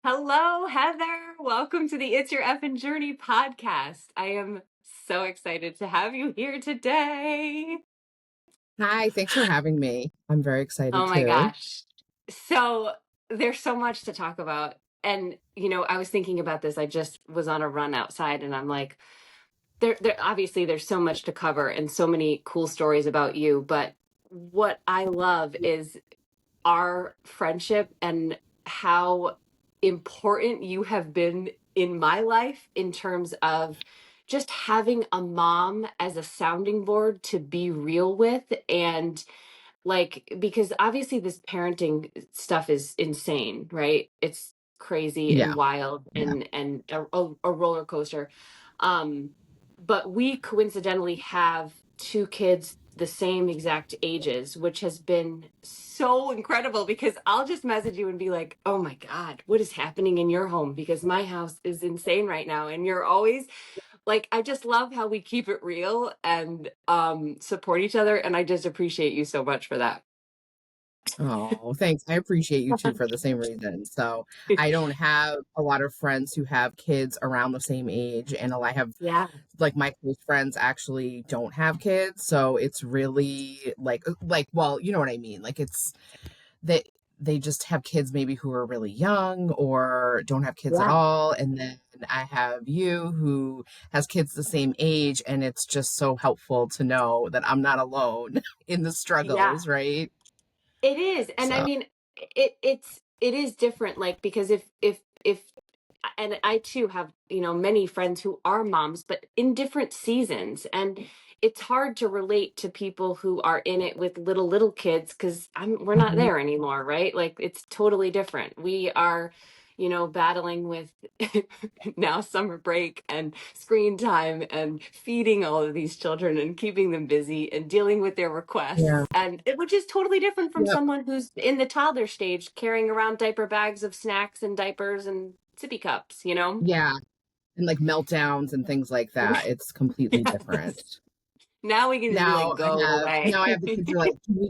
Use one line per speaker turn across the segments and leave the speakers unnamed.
Hello, Heather. Welcome to the It's Your Effin' Journey podcast. I am so excited to have you here today.
Hi, thanks for having me. I'm very excited
Oh my
too.
gosh. So, there's so much to talk about. And, I was thinking about this. I just was on a run outside and I'm like, there obviously there's so much to cover and so many cool stories about you, but what I love is our friendship and how important you have been in my life in terms of just having a mom as a sounding board to be real with. And like, because obviously this parenting stuff is insane, right? It's crazy and
Yeah,
wild
yeah,
and a roller coaster. um but we coincidentally have two kids the same exact ages, which has been so incredible because I'll just message you and be like, oh my God, what is happening in your home? Because my house is insane right now. And you're always like, I just love how we keep it real and support each other. And I just appreciate you so much for that.
Oh, thanks. I appreciate you too for the same reason. So, I don't have a lot of friends who have kids around the same age, and I have
Yeah.
like my close friends actually don't have kids, so it's really well, you know what I mean? Like it's they just have kids maybe who are really young or don't have kids at
Yeah.
all, and then I have you who has kids the same age, and it's just so helpful to know that I'm not alone in the
Yeah.
struggles, right?
It is. And I
So,
mean, it is different, like, because if and I too have, many friends who are moms, but in different seasons. And it's hard to relate to people who are in it with little kids because we're not
mhm,
there anymore, right? Like it's totally different. We are, battling with now summer break and screen time and feeding all of these children and keeping them busy and dealing with their
yeah,
requests, which is totally different from
yep,
someone who's in the toddler stage carrying around diaper bags of snacks and diapers and sippy cups.
yeah, and like meltdowns and things like that. It's completely different.
Yes. Now we can just be like, go away.
Now I have the kids are like, can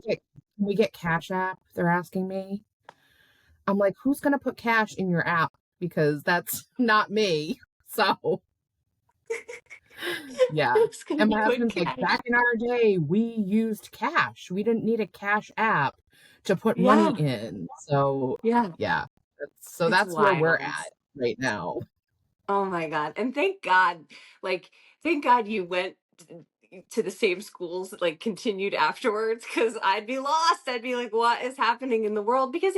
we get Cash App? They're asking me. I'm like, who's gonna put cash in your app? Because that's not me. So yeah.
Who's gonna
And my
put
husband's like,
cash?
back in our day, we used cash. We didn't need a cash app to put money
Yeah,
in. So
yeah,
yeah. So
it's
that's where we're
wild.
at right now.
Oh my God. And like, thank God you went to the same schools, like continued afterwards, because I'd be lost. I'd be like, what is happening in the world? Because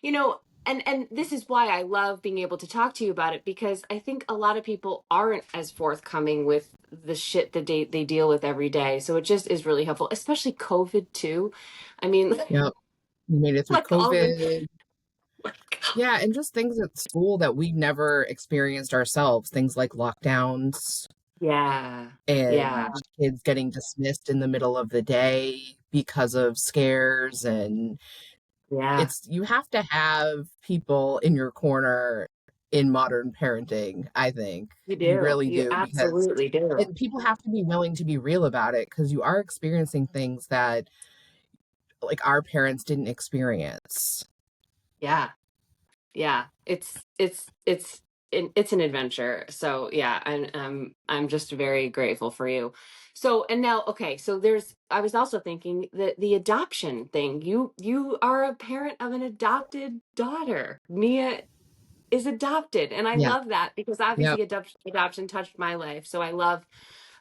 you know, and this is why I love being able to talk to you about it, because I think a lot of people aren't as forthcoming with the shit that they deal with every day. So it just is really helpful, especially COVID too. I mean,
Yep. We made it through
like all the
COVID. Yeah, and just things at school that we never experienced ourselves, things like lockdowns
yeah, yeah,
and kids getting dismissed in the middle of the day because of scares. And
yeah.
it's you have to have people in your corner in modern parenting, I think.
You
You
do.
really
You
do, because
absolutely do.
and people have to be willing to be real about it, because you are experiencing things that like our parents didn't experience.
Yeah. Yeah, it's an adventure. So yeah, I'm just very grateful for you. So and now, okay, so I was also thinking that the adoption thing. You are a parent of an adopted daughter. Mia is adopted, and I
Yeah.
love that because
Yep.
obviously adoption touched my life. So I love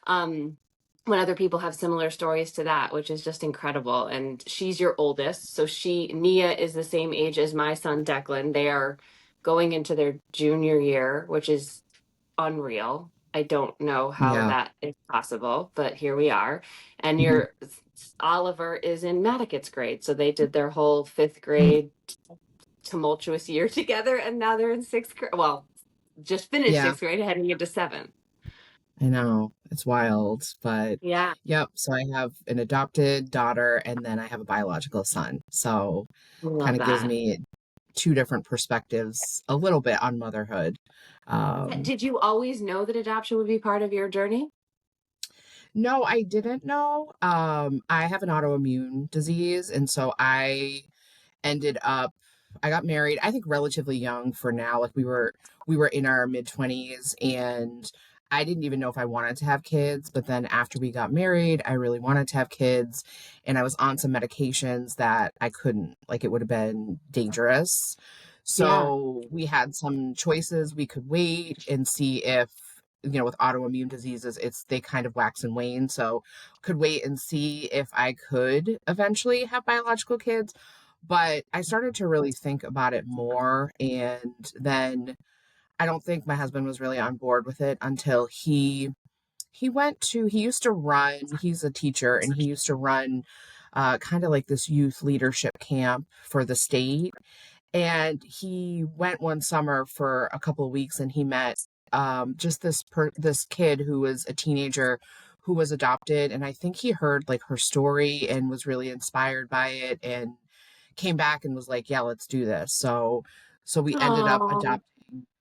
um when other people have similar stories to that, which is just incredible. And she's your oldest, so Nia is the same age as my son Declan. They are going into their junior year, which is unreal. I don't know how
Yeah.
that is possible, but here we are. And
Mhm.
your Oliver is in Maddock's grade, so they did their whole fifth grade tumultuous year together, and now they're in sixth grade. Well, just finished
Yeah.
sixth grade, heading into seventh.
I know. It's wild, but
Yeah,
yep. So I have an adopted daughter and then I have a biological son. So
I
kind
love
of gives
that.
me two different perspectives a little bit on motherhood.
Did you always know that adoption would be part of your journey?
No, I didn't know. I have an autoimmune disease, and so I ended up I got married, I think relatively young for now. Like we were in our mid-20s, and I didn't even know if I wanted to have kids, but then after we got married, I really wanted to have kids, and I was on some medications that I couldn't, like it would have been dangerous.
Yeah.
So we had some choices. We could wait and see if, with autoimmune diseases, it's they kind of wax and wane. So could wait and see if I could eventually have biological kids. But I started to really think about it more. And then I don't think my husband was really on board with it until he used to run, he's a teacher, and he used to run kind of like this youth leadership camp for the state. And he went one summer for a couple of weeks, and he met just this kid who was a teenager who was adopted. And I think he heard like her story and was really inspired by it, and came back and was like, yeah, let's do this. So we ended up
Oh,
adopting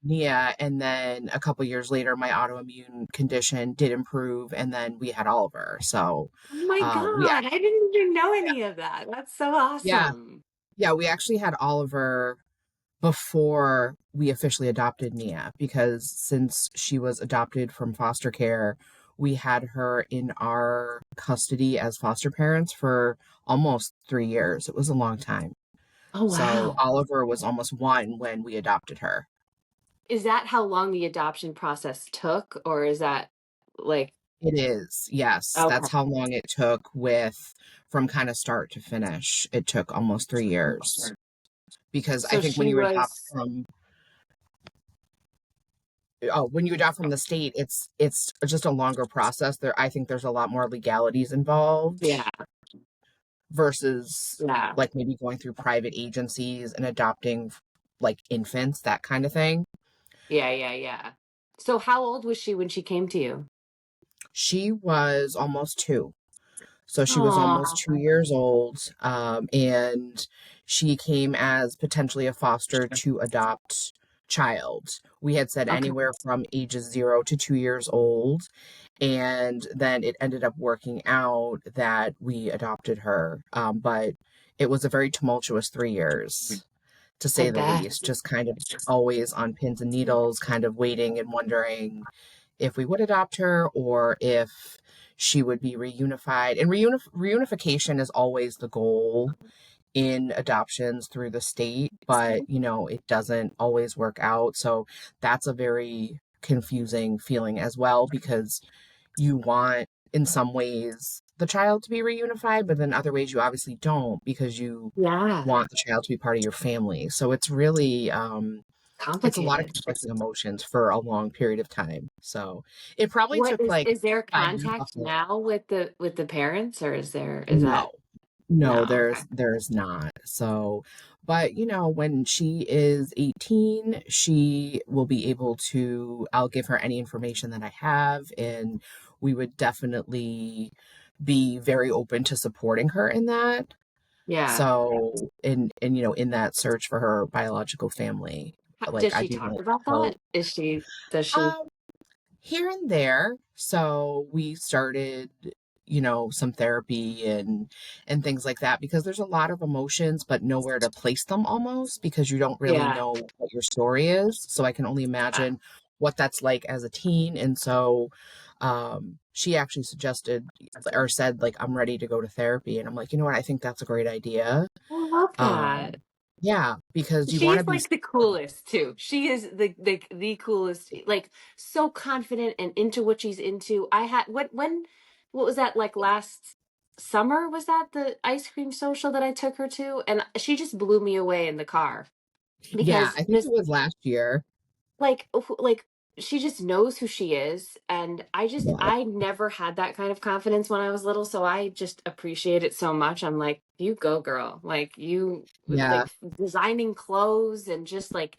Nia, and then a couple years later my autoimmune condition did improve, and then we had Oliver. So
oh my
we
God. I didn't even know any of that. That's so
yeah,
awesome.
yeah, we actually had Oliver before we officially adopted Nia, because since she was adopted from foster care, we had her in our custody as foster parents for almost 3 years. It was a long time.
Oh,
So
wow.
Oliver was almost one when we adopted her.
Is that how long the adoption process took, or is that like,
It is, yes.
okay.
That's how long it took, with from kind of start to finish. It took almost 3 years. Because I
So
think when
she
you adopt
was,
from when you adopt from the state, it's just a longer process. I think there's a lot more legalities involved
yeah,
versus
yeah,
like maybe going through private agencies and adopting like infants, that kind of thing.
yeah, yeah, yeah. So how old was she when she came to you?
She was almost 2. So she was almost
Oh,
2 years old, and she came as potentially a foster to adopt child. We had said
okay.
anywhere from ages 0 to 2 years old. And then it ended up working out that we adopted her. But it was a very tumultuous 3 years, to
I
say the
bet.
least, just kind of always on pins and needles, kind of waiting and wondering if we would adopt her or if she would be reunified. And reunification is always the goal in adoptions through the state, but it doesn't always work out. So that's a very confusing feeling as well, because you want, in some ways, the child to be reunified, but then other ways you obviously don't, because you
Yeah,
want the child to be part of your family. So it's really it's a lot of
complicated.
conflicting emotions for a long period of time. So it probably
What
took like
is there
5 years
contact
before.
now with the parents, or is
No,
that
no,
no? Okay.
there's not. So, but when she is 18, she will be able to, I'll give her any information that I have, and we would definitely be very open to supporting her in that.
Yeah.
So, in that search for her biological family, like
Does
I'd
she
be
talk
willing
about
to help.
that? Does she?
Um, Here and there. So we started, some therapy and things like that, because there's a lot of emotions but nowhere to place them, almost because you don't really
Yeah.
know what your story is. So I can only
Yeah.
imagine what that's like as a teen. And so she actually suggested or said like, I'm ready to go to therapy, and I'm like, you know what, I think that's a great idea.
I love that.
Yeah, because you want to
She's
be
like the coolest too. She is the coolest, like so confident and into what she's into. I had what was that like last summer? Was that the ice cream social that I took her to? And she just blew me away in the car
yeah,
because
I think it
just
was last year.
like she just knows who she is, and
Yeah,
I never had that kind of confidence when I was little, so I just appreciate it so much. I'm like, you go girl, like you
yeah.
like designing clothes and just like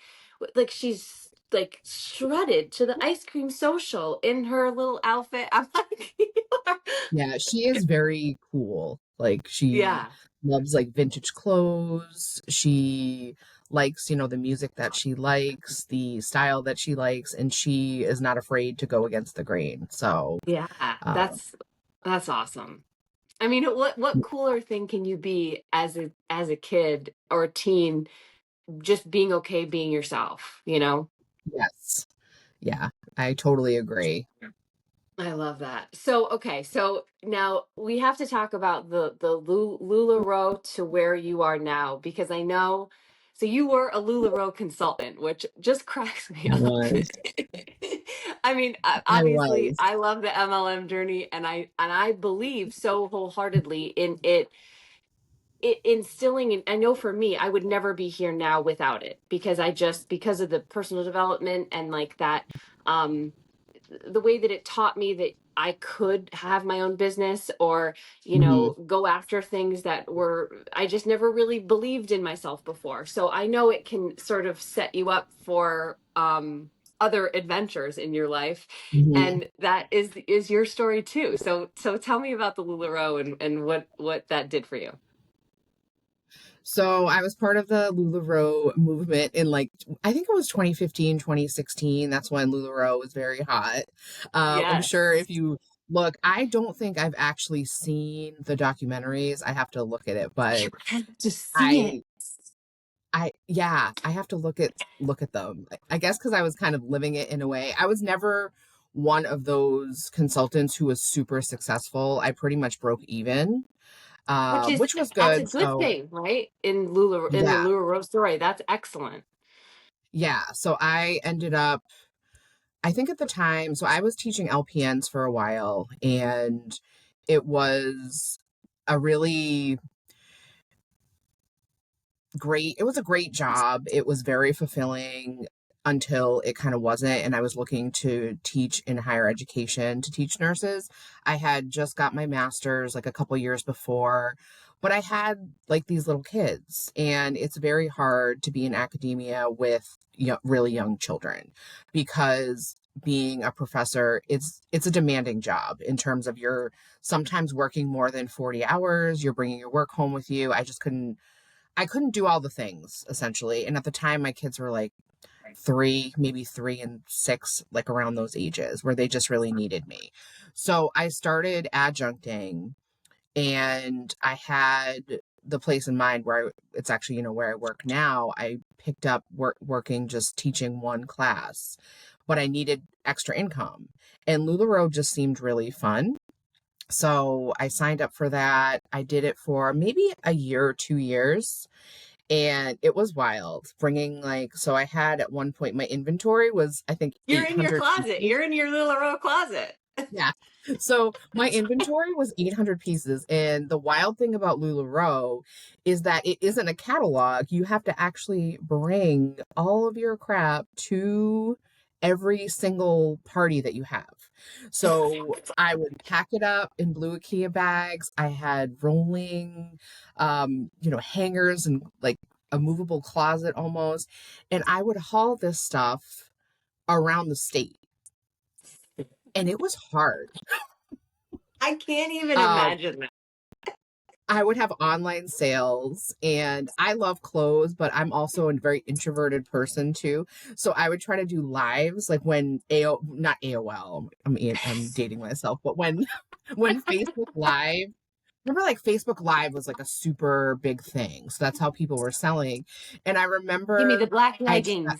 she's like shredded to the ice cream social in her little outfit. I'm like, you are-
Yeah, she is very cool. Like she
yeah,
loves like vintage clothes. She likes, the music that she likes, the style that she likes, and she is not afraid to go against the grain. So,
yeah,
um,
that's awesome. I mean, what cooler thing can you be as a kid or a teen just being okay being yourself, you know?
Yes. Yeah, I totally agree.
I love that. So, okay, so now we have to talk about the LuLaRoe to where you are now, because I know, so you were a LuLaRoe consultant, which just cracks me
I
up.
was.
I mean,
I
obviously,
was.
I love the MLM journey, and I believe so wholeheartedly in it instilling. And I know for me, I would never be here now without it, because I just, because of the personal development and like that, um the way that it taught me that I could have my own business, or,
Mhm.
go after things that were, I just never really believed in myself before. So I know it can sort of set you up for other adventures in your life.
Mhm.
And that is your story too. So tell me about the LuLaRoe and what that did for you.
So I was part of the LuLaRoe movement in like, I think it was 2015, 2016. That's when LuLaRoe was very hot. I'm sure if
Yes.
you look, I don't think I've actually seen the documentaries. I have to look at it,
You
but
have to see it.
I yeah, I have to look at them. I guess because I was kind of living it in a way. I was never one of those consultants who was super successful. I pretty much broke even,
Which is,
which was
that's a
good.
good
So
thing, right? In the
yeah,
LuLaRoe story, that's excellent.
yeah. So I ended up, I think at the time, so I was teaching LPNs for a while, and it was a really it was a great job. It was very fulfilling until it kind of wasn't. And I was looking to teach in higher education to teach nurses. I had just got my master's like a couple years before, but I had like these little kids, and it's very hard to be in academia with really young children, because being a professor, it's a demanding job in terms of you're sometimes working more than 40 hours, you're bringing your work home with you. I couldn't do all the things essentially. And at the time, my kids were like maybe 3 and 6, like around those ages where they just really needed me. So I started adjuncting, and I had the place in mind where it's actually, where I work now. I picked up working just teaching one class, but I needed extra income. And LuLaRoe just seemed really fun. So I signed up for that. I did it for maybe a year or 2 years, and it was wild bringing like, so I had at one point, my inventory was I think
You're in your
800
closet.
pieces.
You're in your LuLaRoe closet.
Yeah, so my inventory was 800 pieces, and the wild thing about LuLaRoe is that it isn't a catalog. You have to actually bring all of your crap to every single party that you have. So I would pack it up in blue IKEA bags. I had rolling hangers, and like a movable closet almost. And I would haul this stuff around the state. And it was hard.
I can't even
Um,
imagine that.
I would have online sales, and I love clothes, but I'm also a very introverted person too. So I would try to do lives like when not AOL, I'm dating myself, but when when Facebook Live, remember like Facebook Live was like a super big thing. So that's how people were selling. And I
Give me the
remember
black
I
leggings.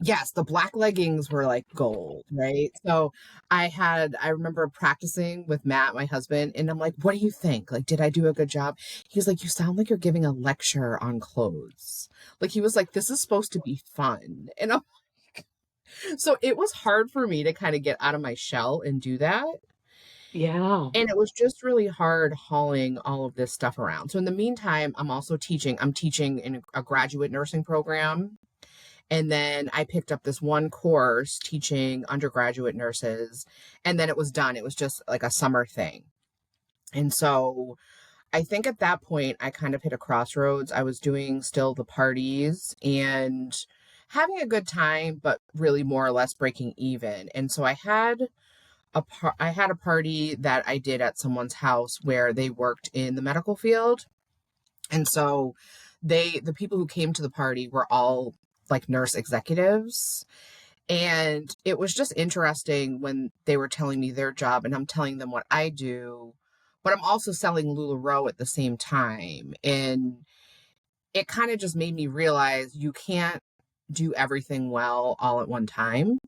yes, the black leggings were like gold, right? So I remember practicing with Matt, my husband, and I'm like, what do you think? Like, did I do a good job? He's like, you sound like you're giving a lecture on clothes. Like, he was like, this is supposed to be fun. And so it was hard for me to kind of get out of my shell and do that.
Yeah.
And it was just really hard hauling all of this stuff around. So in the meantime, I'm teaching in a graduate nursing program. And then I picked up this one course teaching undergraduate nurses, and then it was done. It was just like a summer thing. And so I think at that point, I kind of hit a crossroads. I was doing still the parties and having a good time, but really more or less breaking even. And so I had a party that I did at someone's house where they worked in the medical field. And so the people who came to the party were all like nurse executives. And it was just interesting when they were telling me their job and I'm telling them what I do, but I'm also selling LuLaRoe at the same time. And it kind of just made me realize you can't do everything well all at one time.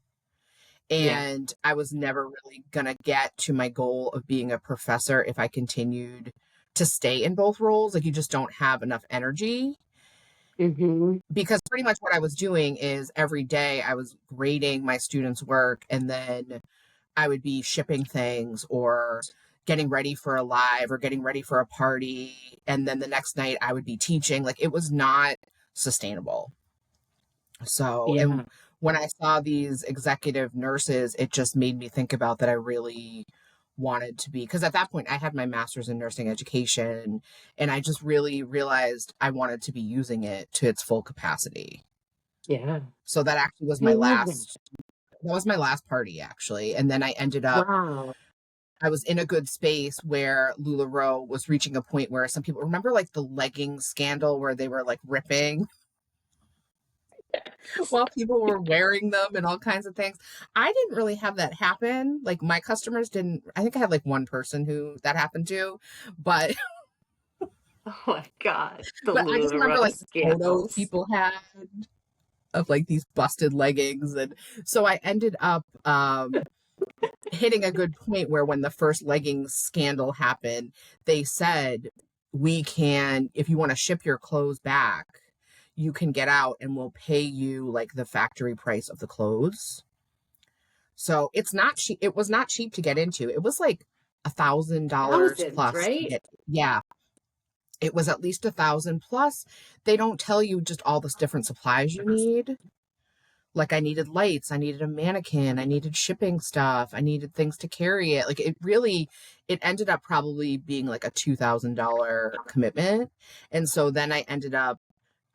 Yeah.
And I was never really going to get to my goal of being a professor if I continued to stay in both roles. Like, you just don't have enough energy,
Mm-hmm.
because pretty much what I was doing is every day I was grading my students' work, and then I would be shipping things or getting ready for a live or getting ready for a party. And then the next night I would be teaching. Like, it was not sustainable. So, and
Yeah.
when I saw these executive nurses, it just made me think about that I really wanted to be, because at that point I had my master's in nursing education, and I just really realized I wanted to be using it to its full capacity.
Yeah.
So that actually was
I love that.
that was my last party actually. And then I ended up,
Wow.
I was in a good space where LuLaRoe was reaching a point where some people remember, like, the leggings scandal where they were like ripping while people were wearing them and all kinds of things. I didn't really have that happen. Like, my customers didn't. I think I had like one person who that happened to, but
Oh my God. The
but I just remember
LuLaRoe
like photos
scandals.
people had of like these busted leggings. And so I ended up hitting a good point where when the first leggings scandal happened, they said, we can, if you want to ship your clothes back, you can get out and we'll pay you like the factory price of the clothes. So it's not cheap. It was not cheap to get into. It was like $1,000
Thousands,
plus to
right?
get. Yeah, it was at least 1,000 plus. They don't tell you just all the different supplies you need. Like, I needed lights, I needed a mannequin, I needed shipping stuff, I needed things to carry it. Like, it really, it ended up probably being like a $2,000 commitment. And so then I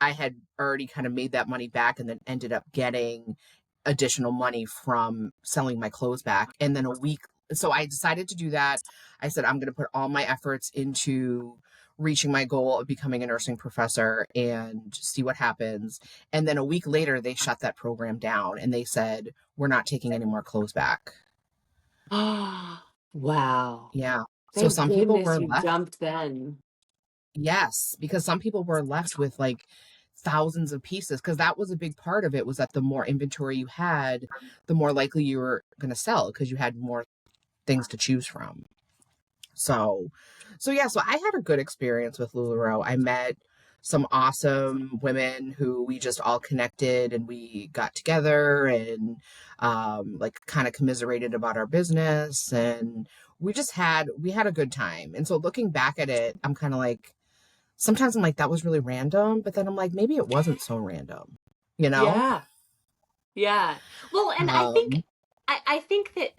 had already kind of made that money back, and then ended up getting additional money from selling my clothes back. And then a week, so I decided to do that. I said, I'm going to put all my efforts into reaching my goal of becoming a nursing professor and see what happens. And then a week later, they shut that program down and they said, we're not taking any more clothes back.
Oh, wow.
Yeah. So
Thank
some people
goodness
were
you
left.
jumped then.
Yes, because some people were left with like thousands of pieces, because that was a big part of it, was that the more inventory you had, the more likely you were going to sell because you had more things to choose from. So, so yeah, so I had a good experience with LuLaRoe. I met some awesome women who we just all connected, and we got together and like kind of commiserated about our business, and we had a good time. And so looking back at it, I'm kind of like, sometimes I'm like, that was really random, but then I'm like, maybe it wasn't so random, you know?
Yeah. Yeah. Well, and
Um,
I think that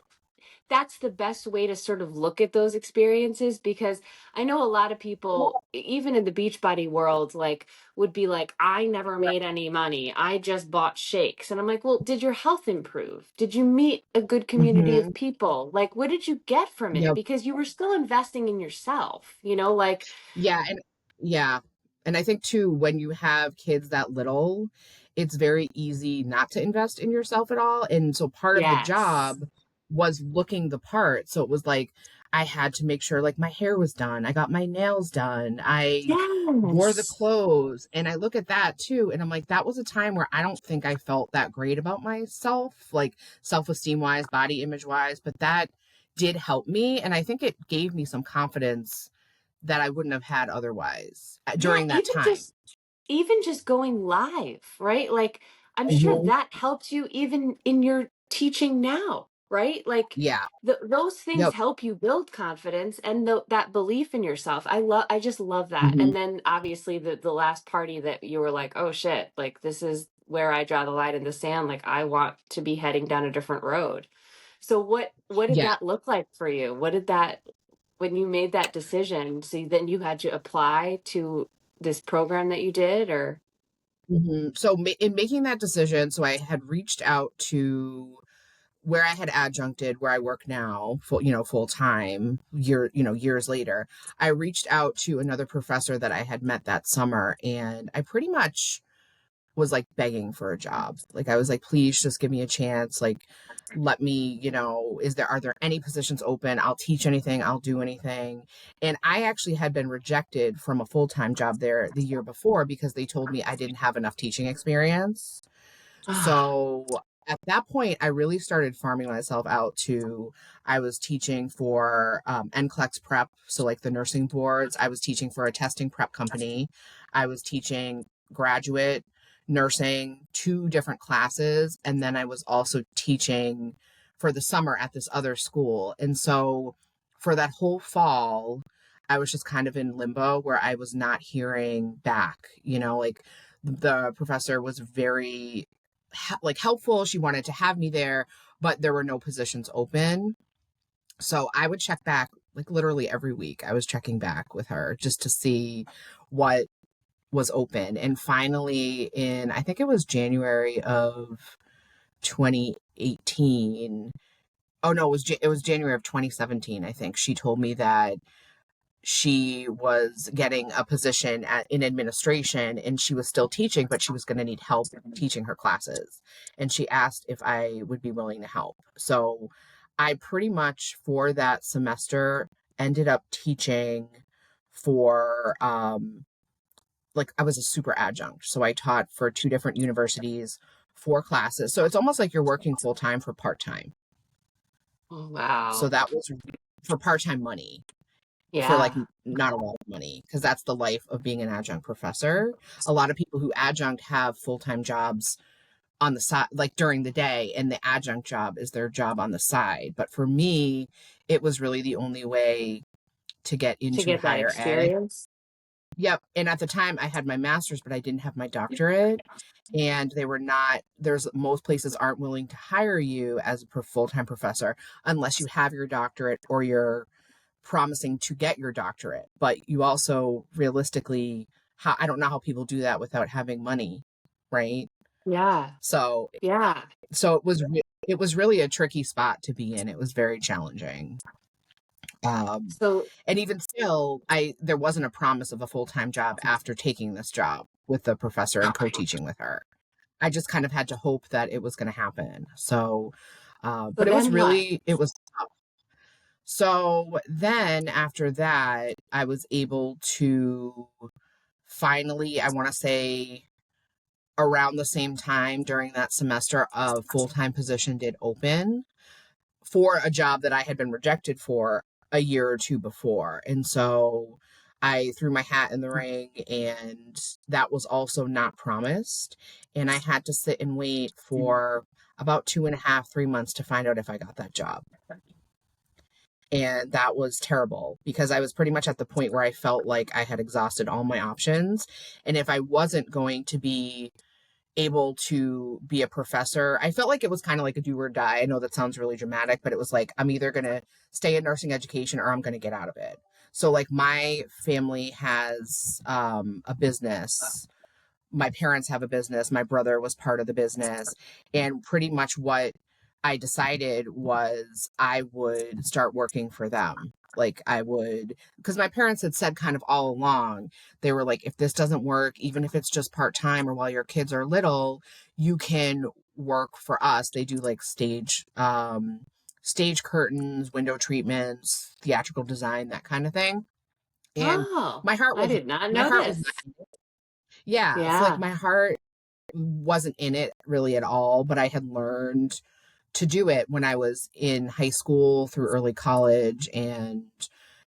that's the best way to sort of look at those experiences, because I know a lot of people, even in the Beachbody world, like would be like, I never made any money. I just bought shakes. And I'm like, well, did your health improve? Did you meet a good community
mhm,
of people? Like, what did you get from it?
yep.
Because you were still investing in yourself, like,
Yeah, and yeah. And I think too, when you have kids that little, it's very easy not to invest in yourself at all. And so part of the
yes.
job was looking the part. So it was like I had to make sure like my hair was done. I got my nails done. I wore the
Yes.
clothes. And I look at that too. And I'm like, that was a time where I don't think I felt that great about myself, like self-esteem wise, body image wise, but that did help me. And I think it gave me some confidence that I wouldn't have had otherwise
Yeah,
during that time.
even just going live, right? Like, I'm sure
Mhm.
that helps you even in your teaching now, right? Like,
Yeah.
those things
Yep.
help you build confidence and that belief in yourself. I just love that.
Hmm.
And then obviously the last party that you were like, oh shit, like this is where I draw the line in the sand. Like, I want to be heading down a different road. So what did
Yeah.
that look like for you? What did that when you made that decision? So then you had to apply to this program that you did, or
So in making that decision, so I had reached out to where I had adjuncted, where I work now, full time, years later. I reached out to another professor that I had met that summer, and I pretty much was like begging for a job. Like I was like, please just give me a chance. Like, let me, are there any positions open? I'll teach anything, I'll do anything. And I actually had been rejected from a full-time job there the year before because they told me I didn't have enough teaching experience.
Ah,
So at that point, I really started farming myself out to, I was teaching for NCLEX prep. So like the nursing boards, I was teaching for a testing prep company. I was teaching graduate nursing, two different classes. And then I was also teaching for the summer at this other school. And so for that whole fall, I was just kind of in limbo where I was not hearing back, like the professor was very like helpful. She wanted to have me there, but there were no positions open. So I would check back like literally every week. I was checking back with her just to see what was open. And finally, I think it was January of 2018. Oh no, it was January of 2017. I think she told me that she was getting a position in administration and she was still teaching, but she was going to need help teaching her classes. And she asked if I would be willing to help. So I pretty much for that semester ended up teaching for, like, I was a super adjunct. So I taught for two different universities, four classes. So it's almost like you're working full time for part time.
oh,
So
wow.
that was for part time money. For like
Yeah.
not a lot of money because that's the life of being an adjunct professor. A lot of people who adjunct have full-time jobs on the side, like during the day, and the adjunct job is their job on the side. But for me, it was really the only way to get
To
into
get that
higher ed.
experience.
Yep. And at the time I had my master's, but I didn't have my doctorate. And they were not, there's most places aren't willing to hire you as a full-time professor unless you have your doctorate or you're promising to get your doctorate, but you also realistically, I don't know how people do that without having money, right?
Yeah.
So,
Yeah.
it was really a tricky spot to be in. It was very challenging. Um,
So,
and even still, there wasn't a promise of a full time job after taking this job with the professor and co teaching with her. I just kind of had to hope that it was going to happen. So,
so
but
then what?
it was tough. So then after that, I was able to finally, I want to say around the same time during that semester, a full time position did open for a job that I had been rejected for a year or two before. And so I threw my hat in the ring, and that was also not promised. And I had to sit and wait for about 2.5, 3 months to find out if I got that job. And that was terrible because I was pretty much at the point where I felt like I had exhausted all my options. And if I wasn't going to be able to be a professor, I felt like it was kind of like a do or die. I know that sounds really dramatic, but it was like, I'm either going to stay in nursing education or I'm going to get out of it. So, like, my family has a business. My parents have a business. My brother was part of the business. And pretty much what I decided was I would start working for them. Like I would, because my parents had said kind of all along, they were like, if this doesn't work, even if it's just part time or while your kids are little, you can work for us. They do like stage curtains, window treatments, theatrical design, that kind of thing. And
Oh,
my heart
I
was,
did not
my
know
heart was,
this.
yeah. So like
Yeah.
my heart wasn't in it really at all, but I had learned to do it when I was in high school through early college. And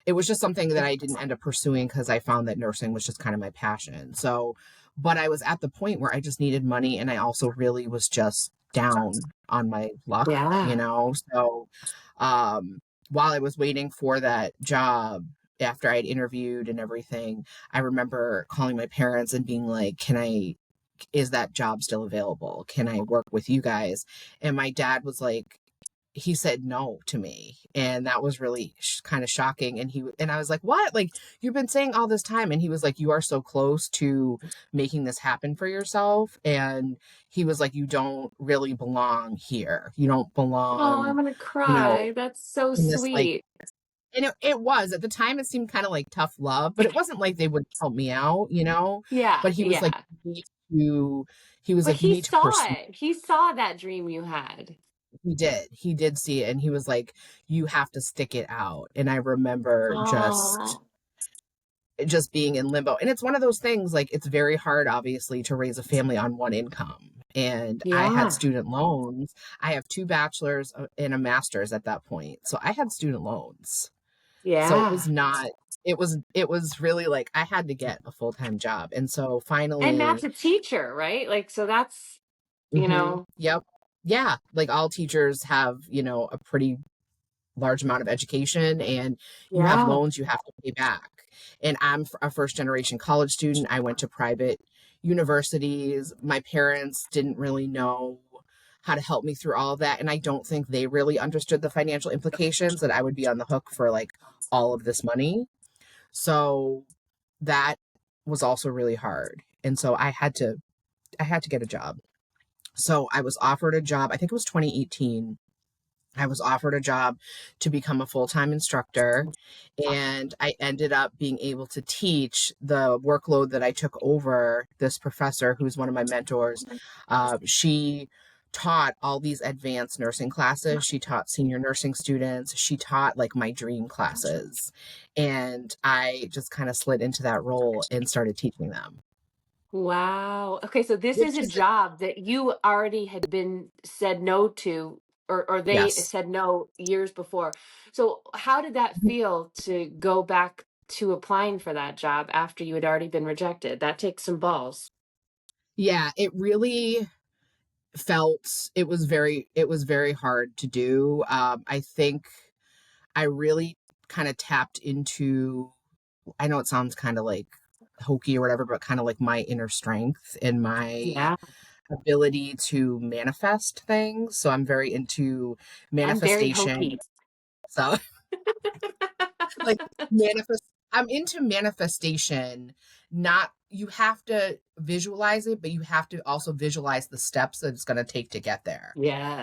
it was just something that I didn't end up pursuing because I found that nursing was just kind of my passion. So, but I was at the point where I just needed money and I also really was just down on my luck, you
Yeah.
know? So, um, while I was waiting for that job, after I'd interviewed and everything, I remember calling my parents and being like, is that job still available? Can I work with you guys? And my dad was like, he said no to me. And that was really kind of shocking. And I was like, what? Like, you've been saying all this time. And he was like, you are so close to making this happen for yourself. And he was like, you don't really belong here. You don't
Oh, I'm
belong,
gonna
you know,
cry. That's so
in this like,
sweet.
and it was at the time, it seemed kind of like tough love, but it wasn't like they would help me out, you know?
Yeah.
But he was like,
Yeah.
you need to, He was
But
like, you
he
need to
saw
pursue.
it. He saw that dream you had.
He did see it, and he was like, you have to stick it out. And I remember
Oh,
just being in limbo. And it's one of those things, like, it's very hard obviously to raise a family on one income. And I had
yeah.
student loans. I have two bachelors and a master's at that point, so I had student loans. So it was
Yeah.
not, it was really like I had to get a full-time job. And so
And Matt's
finally,
a teacher, right? Like, so that's, you
mhm,
know,
yep, yeah, like all teachers have, a pretty large amount of education, and you have
yeah.
loans you have to pay back. And I'm a first generation college student. I went to private universities. My parents didn't really know how to help me through all of that. And I don't think they really understood the financial implications that I would be on the hook for like all of this money. So that was also really hard. And so I had to get a job. So I was offered a job, I think it was 2018. I was offered a job to become a full-time instructor, and I ended up being able to teach the workload that I took over. This professor, who's one of my mentors, she taught all these advanced nursing classes. She taught senior nursing students. She taught like my dream classes. And I just kind of slid into that role and started teaching them,
Wow. Okay, so this is
which
a
is,
job that you already had been said no to, or they
yes.
said no years before. So how did that feel to go back to applying for that job after you had already been rejected? That takes some balls.
Yeah, it really it was very hard to do. I think I really kind of tapped into, I know it sounds kind of like hokey or whatever, but kind of like my inner strength and my
Yeah.
ability to manifest things. So I'm very into
I'm very
manifestation.
hokey.
So like manifest I'm into manifestation. Not, you have to visualize it, but you have to also visualize the steps that it's going to take to get there.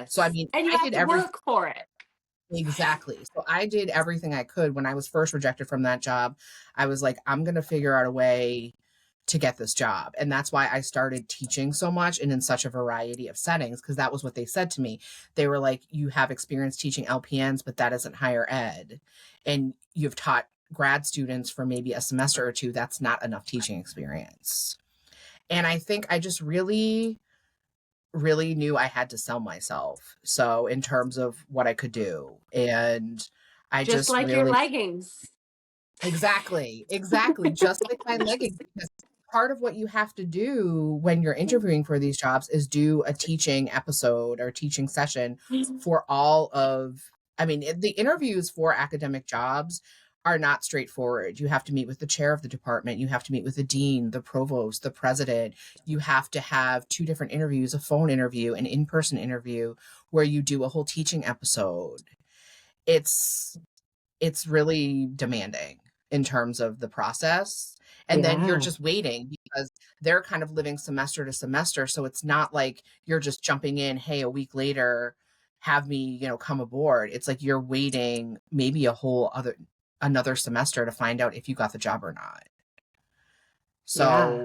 So I
Yes.
mean,
And you
I
have
did
to
everything.
work for it.
Exactly. So I did everything I could when I was first rejected from that job. I was like, I'm going to figure out a way to get this job. And that's why I started teaching so much and in such a variety of settings, because that was what they said to me. They were like, you have experience teaching LPNs, but that isn't higher ed. And you've taught grad students for maybe a semester or two. That's not enough teaching experience. And I think I just really knew I had to sell myself. So in terms of what I could do. And I
Just
just
like your
really,
leggings.
exactly, exactly, just like my leggings. Because part of what you have to do when you're interviewing for these jobs is do a teaching episode or teaching session for all of, I mean, the interviews for academic jobs are not straightforward. You have to meet with the chair of the department, you have to meet with the dean, the provost, the president. You have to have two different interviews, a phone interview, an in-person interview, where you do a whole teaching episode. It's really demanding in terms of the process. And then you're
Yeah.
just waiting because they're kind of living semester to semester. So it's not like you're just jumping in, hey, a week later, have me, come aboard. It's like you're waiting maybe another semester to find out if you got the job or not.
Yeah.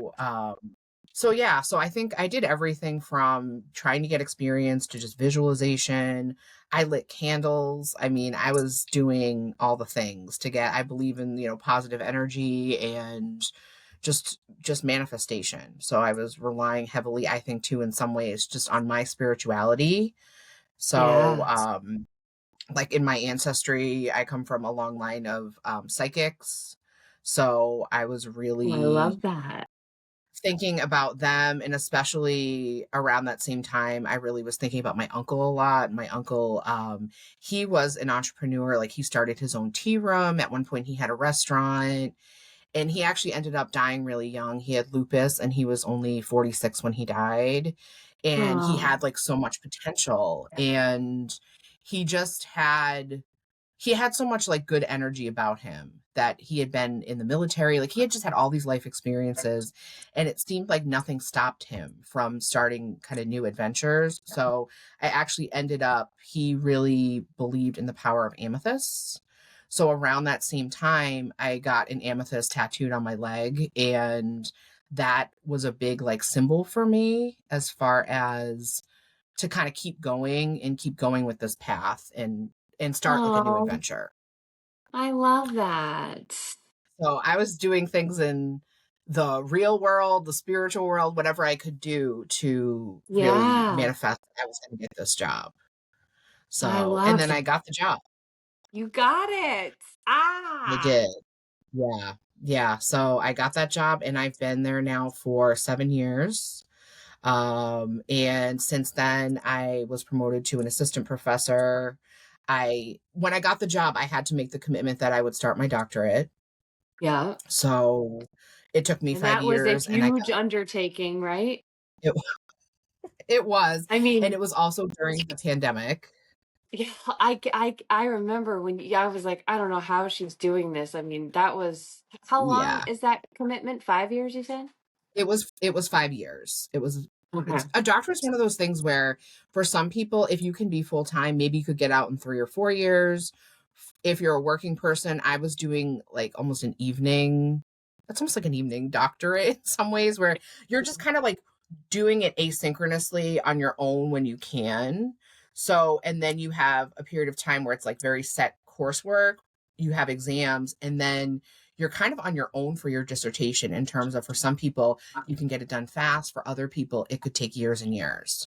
So yeah, so I think I did everything from trying to get experience to just visualization. I lit candles. I mean, I was doing all the things to get, I believe in, positive energy and just manifestation. So I was relying heavily, I think too, in some ways, just on my spirituality. So,
Yeah.
like in my ancestry, I come from a long line of psychics. So I was
Oh, I
really
love that.
thinking about them, and especially around that same time I really was thinking about my uncle a lot. My uncle, he was an entrepreneur. Like, he started his own tea room. At one point he had a restaurant, and he actually ended up dying really young. He had lupus, and he was only 46 when he died. And he
Oh,
had like so much potential, and he just he had so much like good energy about him, that he had been in the military. Like, he had just had all these life experiences, and it seemed like nothing stopped him from starting kind of new adventures. So I actually ended up, he really believed in the power of amethysts. So around that same time, I got an amethyst tattooed on my leg, and that was a big like symbol for me as far as to kind of keep going with this path and start like a new
Oh,
adventure.
I love that.
So I was doing things in the real world, the spiritual world, whatever I could do to really
Yeah,
manifest that I was going to get this job.
I
So, and
love
then
that.
I got the job.
You got it.
I
Ah,
did. Yeah. Yeah. So I got that job and I've been there now for 7 years. And since then I was promoted to an assistant professor. When I got the job, I had to make the commitment that I would start my doctorate.
yeah.
So it took me
And
five
that was a
years and
huge undertaking, right?
it, it was,
I
and
mean,
it was also during the pandemic.
yeah, I remember when yeah, I was like, I don't know how she's doing this. I mean, that was how long
Yeah.
is that commitment? 5 years, you said?
It was 5 years.
Okay.
It's a doctor is one of those things where for some people, if you can be full time, maybe you could get out in 3 or 4 years. If you're a working person, I was doing like almost an evening. That's almost like an evening doctorate in some ways, where you're just kind of like doing it asynchronously on your own when you can. So, and then you have a period of time where it's like very set coursework. You have exams, and then you're kind of on your own for your dissertation in terms of for some people, you can get it done fast. For other people, it could take years and years.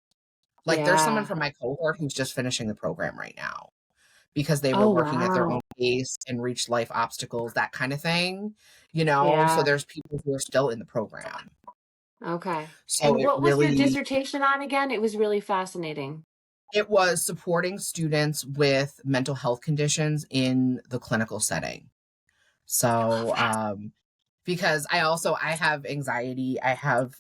Like there's someone
Yeah.
from my cohort who's just finishing the program right now because they were
Oh,
working at their own
wow.
pace and reached life obstacles, that kind of thing, So
Yeah.
there's people who are still in the program.
Okay.
So
And
it
what was your
really
dissertation on again? It was really fascinating.
it was supporting students with mental health conditions in the clinical setting.
I love
So
that.
because I have anxiety. I have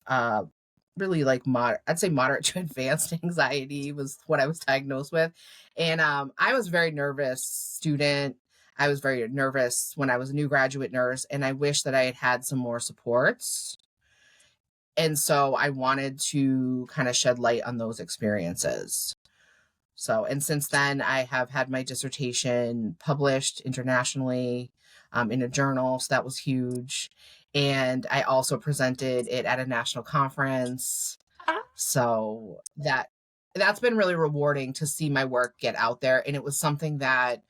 really like I'd say moderate to advanced anxiety was what I was diagnosed with. And I was a very nervous student. I was very nervous when I was a new graduate nurse, and I wish that I had had some more supports. And so I wanted to kind of shed light on those experiences. So, and since then, I have had my dissertation published internationally in a journal. So that was huge. And I also presented it at a national conference.
Ah,
So that's been really rewarding to see my work get out there. And it was something that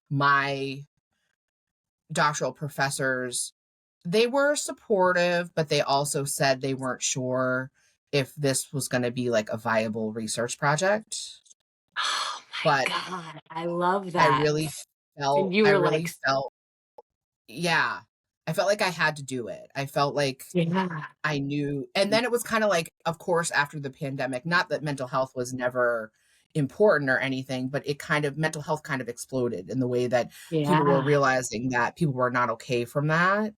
my doctoral professors, they were supportive, but they also said they weren't sure if this was going to be like a viable research project.
oh my
But
God. I love
I
that.
really
And you
I
were like,
really felt, yeah, I felt like I had to do it. I felt like
yeah.
I knew. And then it was kind of like, of course, after the pandemic, not that mental health was never important or anything, but mental health kind of exploded in the way that people were
Yeah.
realizing that people were not okay from that.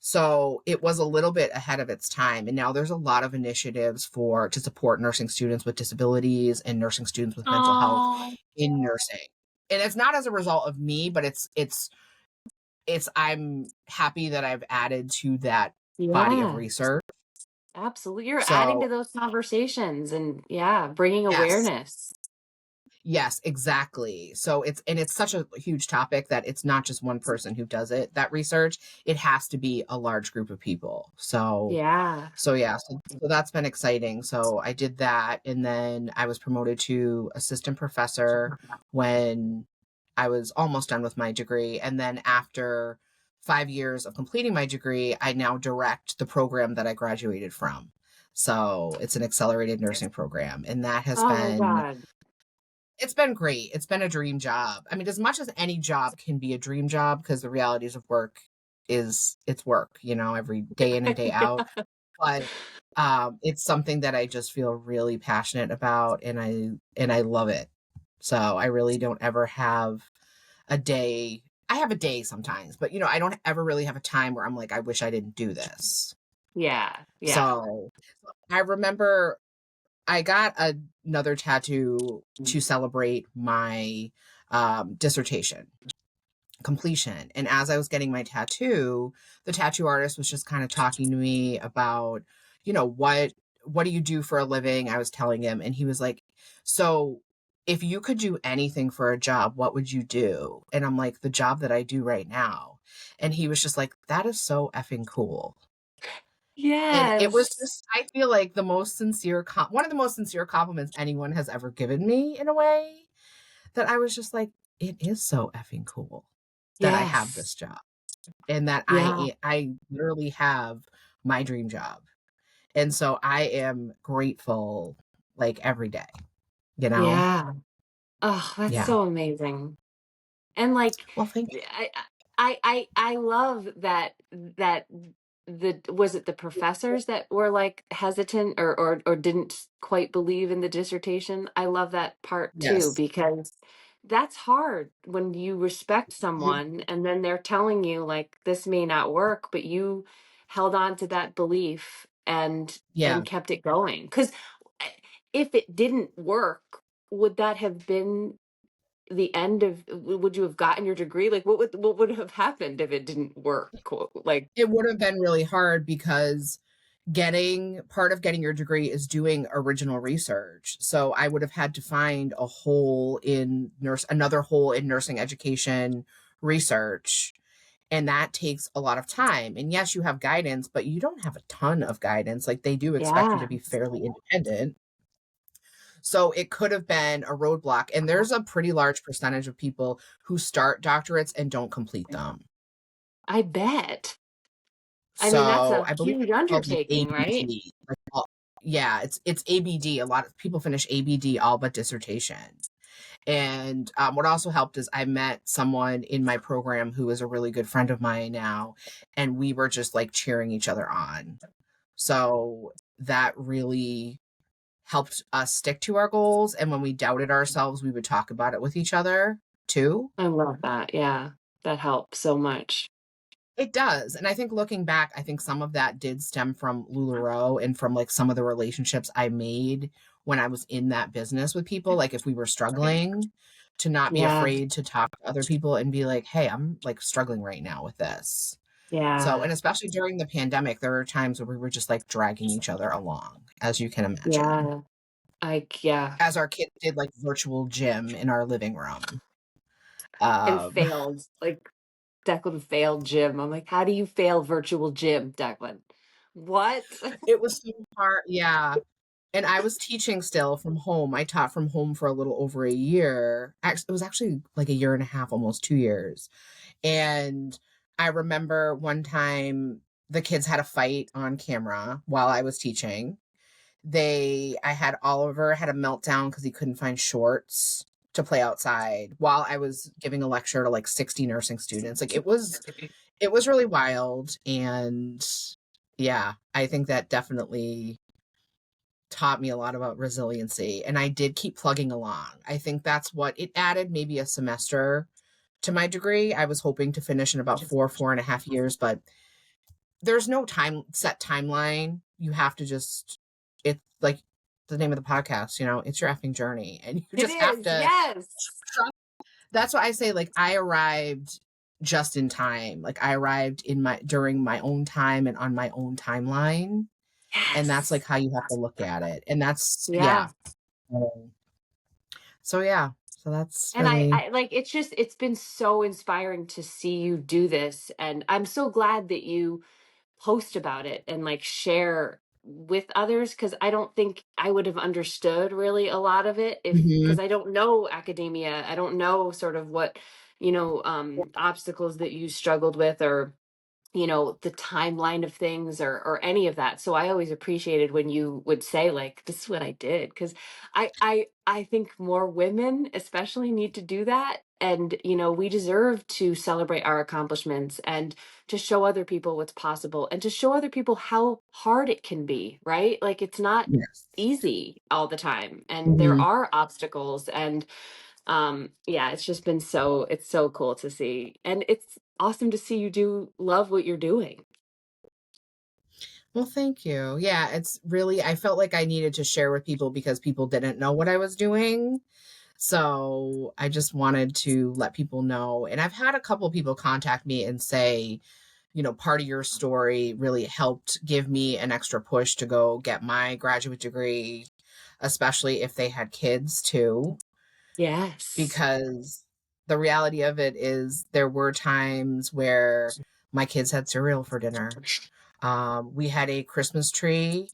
So it was a little bit ahead of its time. And now there's a lot of initiatives to support nursing students with disabilities and nursing students with mental health
Oh,
in nursing. And it's not as a result of me, but it's I'm happy that I've added to that body of
yeah.
research.
Absolutely. You're adding
So
to those conversations and yeah, bringing
yes,
awareness.
yes, exactly. So it's such a huge topic that it's not just one person who does that research. It has to be a large group of people.
Yeah.
So that's been exciting. So I did that, and then I was promoted to assistant professor when I was almost done with my degree. And then after 5 years of completing my degree, I now direct the program that I graduated from. So it's an accelerated nursing program, and that has
Oh my
been
God.
it's been great. It's been a dream job. I mean, as much as any job can be a dream job, because the realities of work is it's work, every day in and day out. But it's something that I just feel really passionate about, and I love it. So I really don't ever have a day. I have a day sometimes, but I don't ever really have a time where I'm like, I wish I didn't do this.
Yeah. Yeah.
So I remember I got another tattoo to celebrate my dissertation completion. And as I was getting my tattoo, the tattoo artist was just kind of talking to me about, what do you do for a living? I was telling him, and he was like, so if you could do anything for a job, what would you do? And I'm like, the job that I do right now. And he was just like, that is so effing cool. And it was
Yes.
just, I feel like the most sincere, one of the most sincere compliments anyone has ever given me in a way that I was just like, it is so effing cool that I have
Yes.
this job and that
Yeah.
I literally have my dream job. And so I am grateful like every day, you know?
Yeah. Oh, that's
Yeah.
so amazing. And like
Well, thank
I love that the was it the professors that were like hesitant or didn't quite believe in the dissertation? I love that part
you.
too,
Yes.
because that's hard when you respect
Mhm.
someone and then they're telling you like this may not work, but you held on to that belief
Yeah.
and kept it going. Because if it didn't work, would that have been the end of would you have gotten your degree? Like, what would have happened if it didn't work? Like,
It would have been really hard because getting part of getting your degree is doing original research. So I would have had to find a hole in another hole in nursing education research. And that takes a lot of time. And yes, you have guidance, but you don't have a ton of guidance. Like they do expect you
yeah,
to be fairly independent. So it could have been a roadblock. And there's a pretty large percentage of people who start doctorates and don't complete them.
I bet. I mean, that's
So
a
I believe
huge
it's called like
undertaking, right?
ABD. Yeah, it's ABD. A lot of people finish ABD all but dissertation. And what also helped is I met someone in my program who is a really good friend of mine now, and we were just like cheering each other on. So that really helped us stick to our goals. And when we doubted ourselves, we would talk about it with each other too.
I love that. Yeah, that helps so much.
It does. And I think looking back, I think some of that did stem from LuLaRoe and from like some of the relationships I made when I was in that business with people. Like if we were struggling, to not be
Yeah,
afraid to talk to other people and be like, hey, I'm like struggling right now with this. So, and
yeah,
especially during the pandemic, there were times where we were just like dragging each other along, as you can imagine,
yeah. Yeah,
as our kids did like virtual gym in our living room.
and
Um,
failed. Like Declan failed gym. I'm like, how do you fail virtual gym, Declan? What?
it was so hard. Yeah. And I was teaching still from home. I taught from home for a little over a year. Actually, it was actually like a year and a half, almost 2 years. And I remember one time the kids had a fight on camera while I was teaching. I had Oliver had a meltdown because he couldn't find shorts to play outside while I was giving a lecture to like 60 nursing students. Like it was really wild. And yeah, I think that definitely taught me a lot about resiliency, and I did keep plugging along. I think that's what it added, maybe a semester to my degree. I was hoping to finish in about 4.5 years, but there's no set timeline. You have to just, it's like the name of the podcast, it's your effing journey. And you
It
just have
is.
to
Yes.
trust. That's why I say, like, I arrived just in time. Like I arrived during my own time and on my own timeline. And that's like
Yes.
how you have to look at it. And that's,
Yeah.
yeah. So yeah, so that's
And
really
I like it's been so inspiring to see you do this. And I'm so glad that you post about it and like share with others because I don't think I would have understood really a lot of it if
Mhm.
because I don't know academia. I don't know sort of what, obstacles that you struggled with or the timeline of things or any of that. So I always appreciated when you would say like this is what I did because I think more women especially need to do that and we deserve to celebrate our accomplishments and to show other people what's possible and to show other people how hard it can be, right? Like it's not
Yes.
easy all the time and there
Mhm.
are obstacles and yeah, it's so cool to see and it's awesome to see you do love what you're doing.
Well, thank you. Yeah, it's really, I felt like I needed to share with people because people didn't know what I was doing. So I just wanted to let people know. And I've had a couple people contact me and say, part of your story really helped give me an extra push to go get my graduate degree, especially if they had kids too.
Yes.
Because the reality of it is there were times where my kids had cereal for dinner. We had a Christmas tree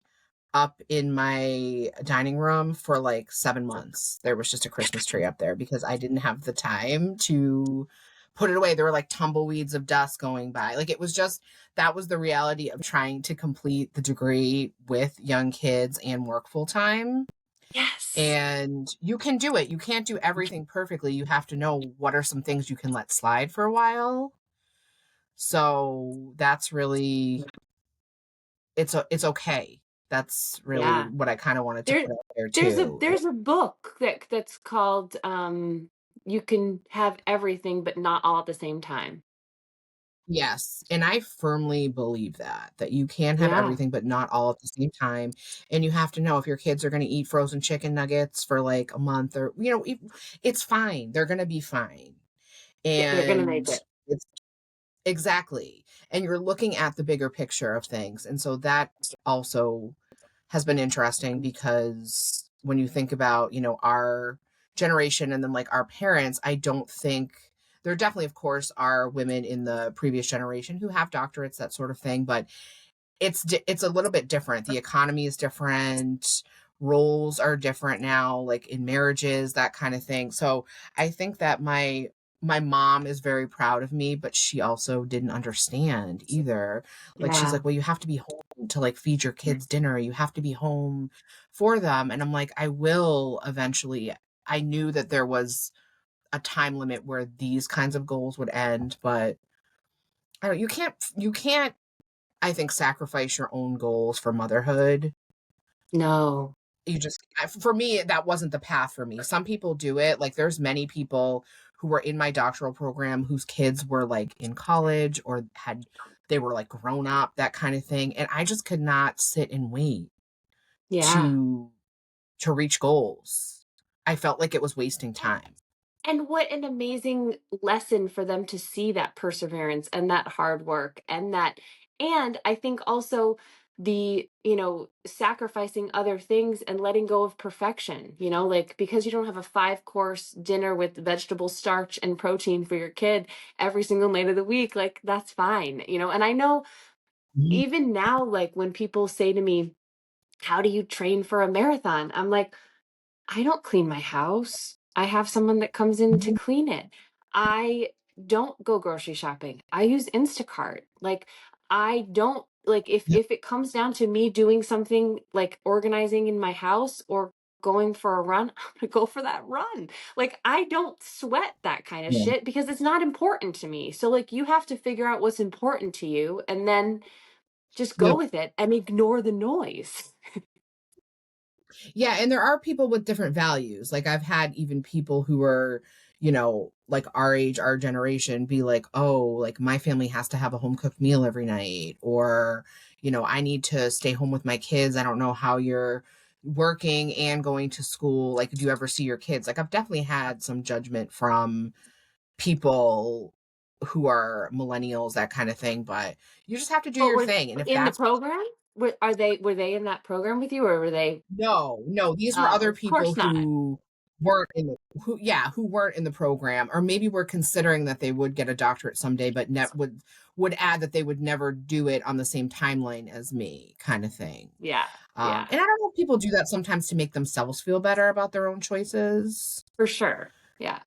up in my dining room for like 7 months. There was just a Christmas tree up there because I didn't have the time to put it away. There were like tumbleweeds of dust going by. Like it was just, that was the reality of trying to complete the degree with young kids and work full time.
Yes.
And you can do it. You can't do everything perfectly. You have to know what are some things you can let slide for a while. So that's really, it's okay. That's really
Yeah.
what I kind of wanted to
There
put out there
there's a
too.
there's a book that's called You Can Have Everything but Not All at the Same Time.
Yes, and I firmly believe that you can have
Yeah.
everything but not all at the same time, and you have to know if your kids are going to eat frozen chicken nuggets for like a month or it's fine. They're going to be fine.
Yeah, they're gonna
And
make it.
it's exactly. And you're looking at the bigger picture of things. And so that also has been interesting because when you think about, our generation and then like our parents, I don't think there definitely, of course, are women in the previous generation who have doctorates, that sort of thing, but it's a little bit different. The economy is different. Roles are different now, like in marriages, that kind of thing. So I think that my mom is very proud of me, but she also didn't understand either. Like she's
Yeah.
like, well, you have to be home to like feed your kids dinner. You have to be home for them. And I'm like, I will eventually. I knew that there was a time limit where these kinds of goals would end, but I don't, you can't I think sacrifice your own goals for motherhood.
No.
For me, that wasn't the path for me. Some people do it. Like there's many people who were in my doctoral program whose kids were like in college or they were like grown up, that kind of thing. And I just could not sit and wait
Yeah.
to to reach goals. I felt like it was wasting time.
And what an amazing lesson for them to see that perseverance and that hard work and I think also sacrificing other things and letting go of perfection, like because you don't have a 5-course dinner with vegetable starch and protein for your kid every single night of the week, like that's fine, and I know
Mhm.
even now, like when people say to me, how do you train for a marathon? I'm like, I don't clean my house. I have someone that comes in to
Mhm.
clean it. I don't go grocery shopping. I use Instacart. Like I don't like
Yep.
if it comes down to me doing something like organizing in my house or going for a run, I'm going to go for that run. Like I don't sweat that kind of
Yeah.
shit because it's not important to me. So like you have to figure out what's important to you and then just go
Yep.
with it and ignore the noise.
Yeah, and there are people with different values. Like I've had even people who are, like our age, our generation be like, "Oh, like my family has to have a home cooked meal every night," or, "I need to stay home with my kids. I don't know how you're working and going to school. Like, do you ever see your kids?" Like I've definitely had some judgment from people who are millennials, that kind of thing, but you just have to do
But
your
were
thing. And if
in the
that's
program? Were they in that program with you or were they
No, no, these were
oh,
other
of
people
course not.
who weren't in the who weren't in the program, or maybe were considering that they would get a doctorate someday, but would add that they would never do it on the same timeline as me, kind of thing.
Yeah. Yeah.
And I don't know if people do that sometimes to make themselves feel better about their own choices,
For sure. Yeah.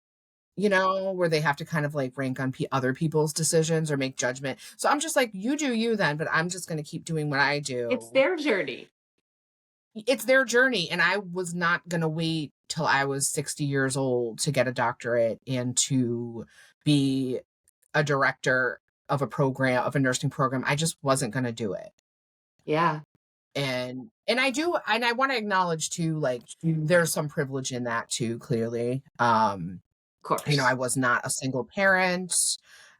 where they have to kind of like rank on other people's decisions or make judgment. So I'm just like, you do you then, but I'm just going to keep doing what I
It's
do.
their journey.
It's their journey, and I was not going to wait till I was 60 years old to get a doctorate and to be a director of a nursing program. I just wasn't going to do it.
Yeah.
And I want to acknowledge too, like
Of
there's some privilege in that too, clearly. I
course.
was not a single parent.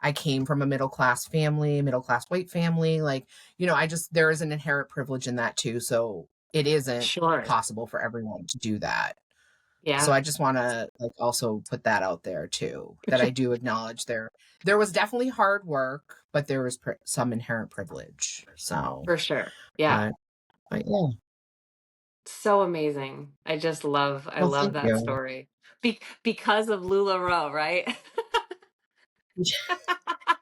I came from a middle class white family. Like, there is an inherent privilege in that too. So it isn't
Sure.
possible for everyone to do that. So
Yeah.
I just want to like also put that out there too, that I do acknowledge there was definitely hard work, but there was some inherent privilege. So,
For sure. Yeah.
but but yeah.
So amazing. I
Well,
love
thank
that
you.
story. Because of LuLaRoe, right?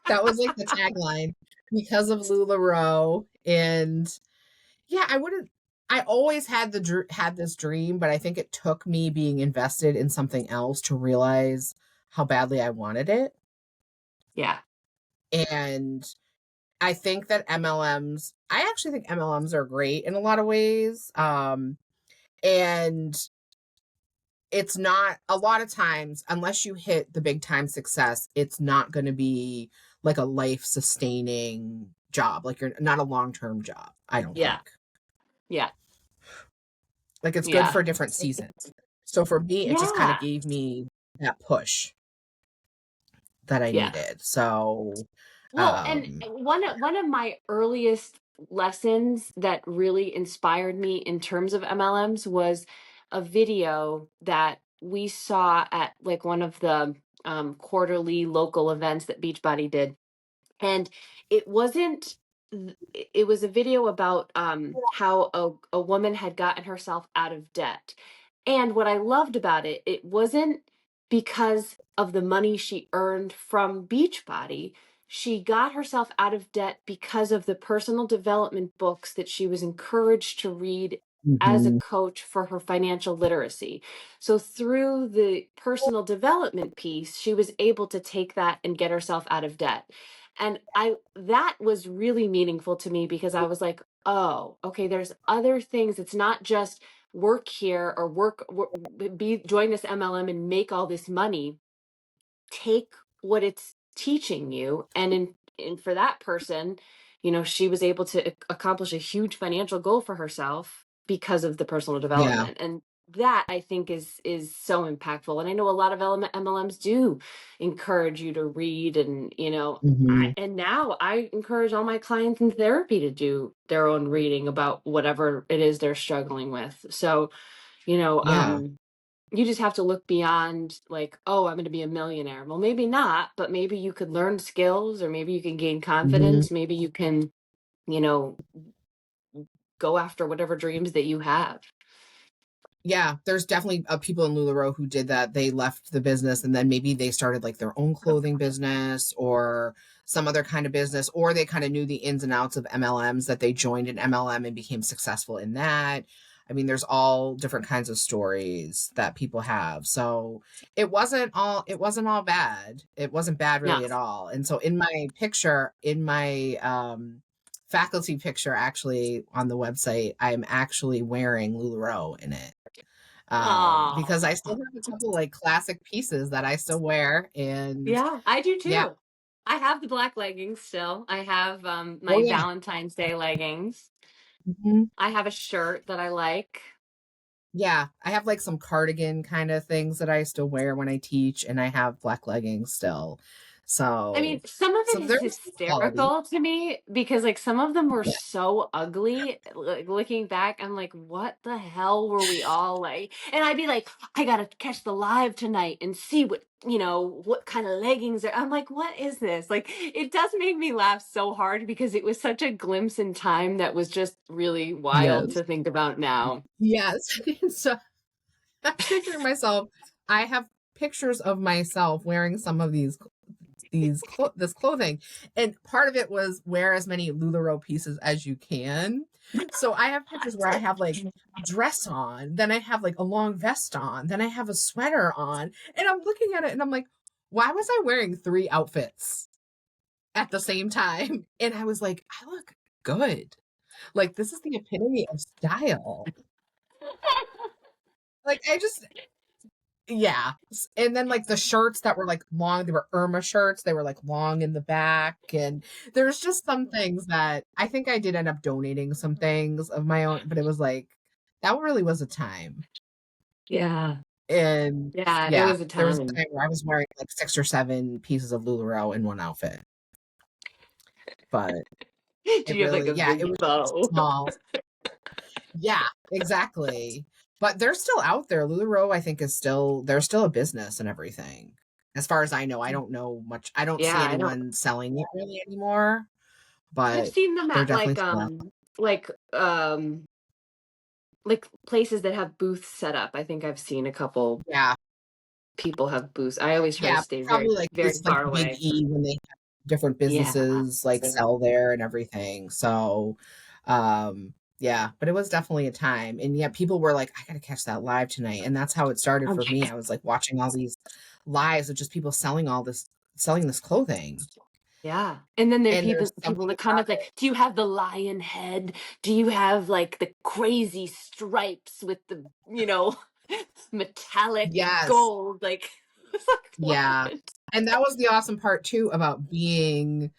That was like the tagline. because of LuLaRoe. And yeah, I always had had this dream, but I think it took me being invested in something else to realize how badly I wanted it.
Yeah.
And I think that I actually think MLMs are great in a lot of ways. And it's not a lot of times, unless you hit the big time success, it's not going to be like a life sustaining job. Like you're not a long term job, I don't
Yeah.
think.
Yeah.
Like it's good
Yeah.
for different seasons. So for me, it just kind of
Yeah.
gave me that push that I
Yeah.
needed. So,
Well, and
um,
one of my earliest lessons that really inspired me in terms of MLMs was a video that we saw at like one of the quarterly local events that Beachbody did. And it wasn't it was a video about how a woman had gotten herself out of debt. And what I loved about it, it wasn't because of the money she earned from Beachbody. She got herself out of debt because of the personal development books that she was encouraged to read as a
mhm,
coach for her financial literacy. So through the personal development piece, she was able to take that and get herself out of debt. And I that was really meaningful to me because I was like, oh, okay, there's other things. It's not just work here or be join this MLM and make all this money. Take what it's teaching you, and for that person, she was able to accomplish a huge financial goal for herself because of the personal
yeah,
development. And that, I think, is so impactful. And I know a lot of MLMs do encourage you to read, and
mhm,
and now I encourage all my clients in therapy to do their own reading about whatever it is they're struggling with. So, you know,
yeah,
um, you just have to look beyond like, oh, I'm going to be a millionaire. Well, maybe not, but maybe you could learn skills, or maybe you can gain
mhm.
confidence. Maybe you can, you know, go after whatever dreams that you have.
Yeah, there's definitely people in LuLaRoe who did that. They left the business and then maybe they started like their own clothing business or some other kind of business, or they kind of knew the ins and outs of MLMs that they joined an MLM and became successful in that. I mean, there's all different kinds of stories that people have. So it wasn't all bad. It wasn't bad
Yeah.
really at all. And so in my picture, in my faculty picture actually on the website, I'm actually wearing LuLaRoe in it, because I
Oh,
still have a couple like classic pieces that I still wear. And
yeah, I do
yeah.
too. I have the black leggings still. I have
Oh
my
yeah.
Valentine's Day leggings.
Mhm.
I have a shirt that I like.
Yeah, I have like some cardigan kind of things that I still wear when I teach, and I have black leggings still.
I mean,
So
some of
so
it is
there's quality.
hysterical to me because like some of them were
Yeah.
so ugly. Like looking back, I'm like, what the hell were we all like? And I'd be like, I gotta catch the live tonight and see what kind of leggings are. I'm like, what is this? Like, it does make me laugh so hard because it was such a glimpse in time that was just really wild
Yes.
to think about now.
Yes. So I'm picturing myself. I have pictures of myself wearing some of this clothing, and part of it was wear as many LuLaRoe pieces as you can. So I have pictures where I have like dress on, then I have like a long vest on, then I have a sweater on, and I'm looking at it and I'm like, why was I wearing three outfits at the same time? And I was like, I look good. Like this is the epitome of style. Like I just Yeah. And then like the shirts that were like long, they were Irma shirts. They were like long in the back. And there's just some things that I think I did end up donating some things of my own, but it was like that really was a time.
Yeah.
And
Yeah, it
yeah,
was a
there was a
time.
time where I was wearing like 6 or 7 pieces of LuLaRoe in one outfit. But
Do
it
you have like
really,
a
yeah, it
big
was just
bow?
small. Yeah, exactly. But they're still out there. LuLaRoe, I think, they're still a business and everything. As far as I know, I don't know much. I don't
Yeah,
see
I don't.
anyone selling it really anymore,
I've
but
seen them
they're
at
definitely still out.
like like places that have booths set up. I think I've seen a couple
Yeah.
people have booths. I always try to
Yeah,
stay very,
probably like
very
places like
far
Big
away.
E when they have different
Yeah.
businesses like sell there and everything. So, yeah, but it was definitely a time. And yeah, people were like, I gotta catch that live tonight. And that's how it started
Oh,
for me.
yes.
I was like watching all these lives of just people selling this clothing.
Yeah. And then there are
And
people
there's
people in
something
the
about
comments like, "Do you have the lion head? Do you have like the crazy stripes with the, metallic
yes.
gold?" Like it's like,
Yeah.
"What?"
And that was the awesome part too about being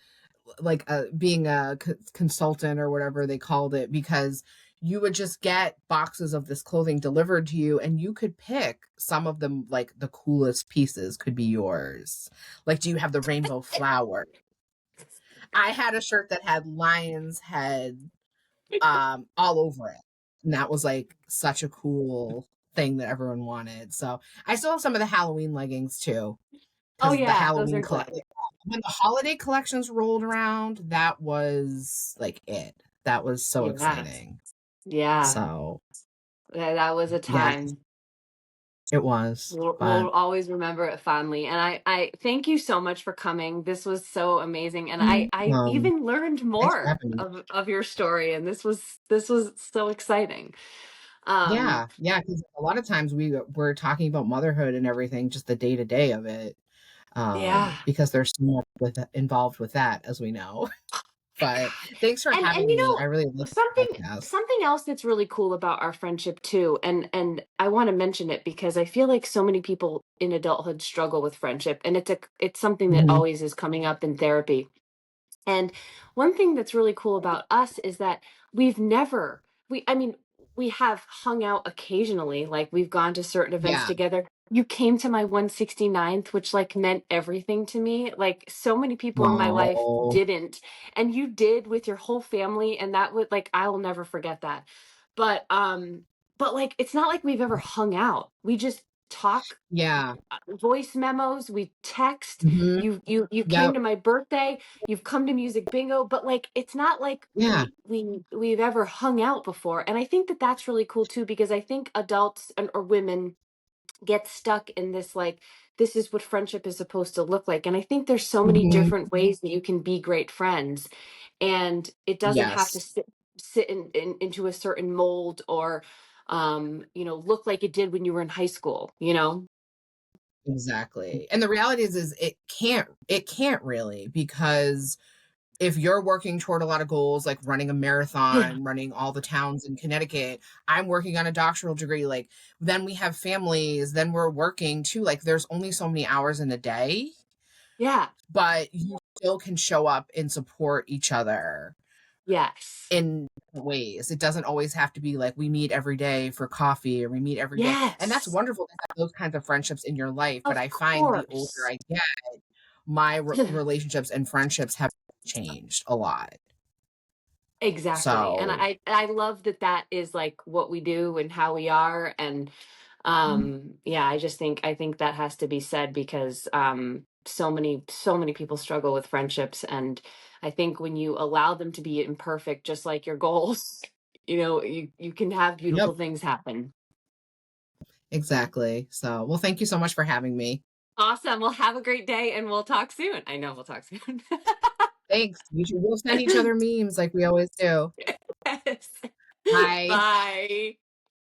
a consultant or whatever they called it, because you would just get boxes of this clothing delivered to you and you could pick some of them, like the coolest pieces could be yours. Like, do you have the rainbow flower? I had a shirt that had lion's head all over it. And that was like such a cool thing that everyone wanted. So I still have some of the Halloween leggings too,
Oh
because the
yeah, those
Halloween
are good.
when the holiday collections rolled around, that was like it. That was so
Yeah.
exciting.
Yeah.
So
That was a
yeah,
time.
it was.
We'll
But
always remember it fondly. And I thank you so much for coming. This was so amazing. And I even learned
thanks for
more
having me.
of your story. And this was so exciting. Um,
Yeah, because a lot of times we're talking about motherhood and everything, just the day to day of it,
yeah.
because there's so much involved with that, as we know. But
God.
thanks for
And
having me. I really love the
something
podcast.
something else that's really cool about our friendship too, and I want to mention it because I feel like so many people in adulthood struggle with friendship, and it's something that
Mhm.
always is coming up in therapy. And one thing that's really cool about us is that we've never, I mean, we have hung out occasionally, like we've gone to certain events
Yeah.
together. You came to my 169th, which like meant everything to me. Like so many people in my life
Oh,
didn't, and you did with your whole family, and that would like I will never forget that. But like it's not like we've ever hung out. We just talk
yeah.
voice memos, we text,
Hmm.
you came
Yep.
to my birthday, you've come to music bingo, but like it's not like
Yeah.
we've ever hung out before. And I think that that's really cool too because I think adults or women get stuck in this like this is what friendship is supposed to look like. And I think there's so many
Hmm.
different ways that you can be great friends and it doesn't have to
Yes.
sit into a certain mold or look like it did when you were in high school, you know?
Exactly. And the reality is it can't really, because if you're working toward a lot of goals, like running a
Yeah.
marathon, running all the towns in Connecticut, I'm working on a doctoral degree, like then we have families, then we're working too. Like there's only so many hours in a day,
Yeah.
but you still can show up and support each other
Yes.
in ways. It doesn't always have to be like we meet every day for coffee or we meet every day. And that's
Yes.
wonderful to have those kinds of friendships in your life. But
Of
I find the older
course.
I get, my relationships and friendships have changed a lot.
Exactly. And
So,
I love that that is like what we do and how we are. And yeah, I think that has to be said because so many people struggle with friendships. And I think when you allow them to be imperfect, just like your goals, you can have
yep,
beautiful things happen.
exactly. So, well, thank you so much for having me.
Awesome. Well, have a great day and we'll talk soon. I know we'll talk soon.
Thanks. We'll send each other memes like we always do.
Yes.
Bye.
Bye.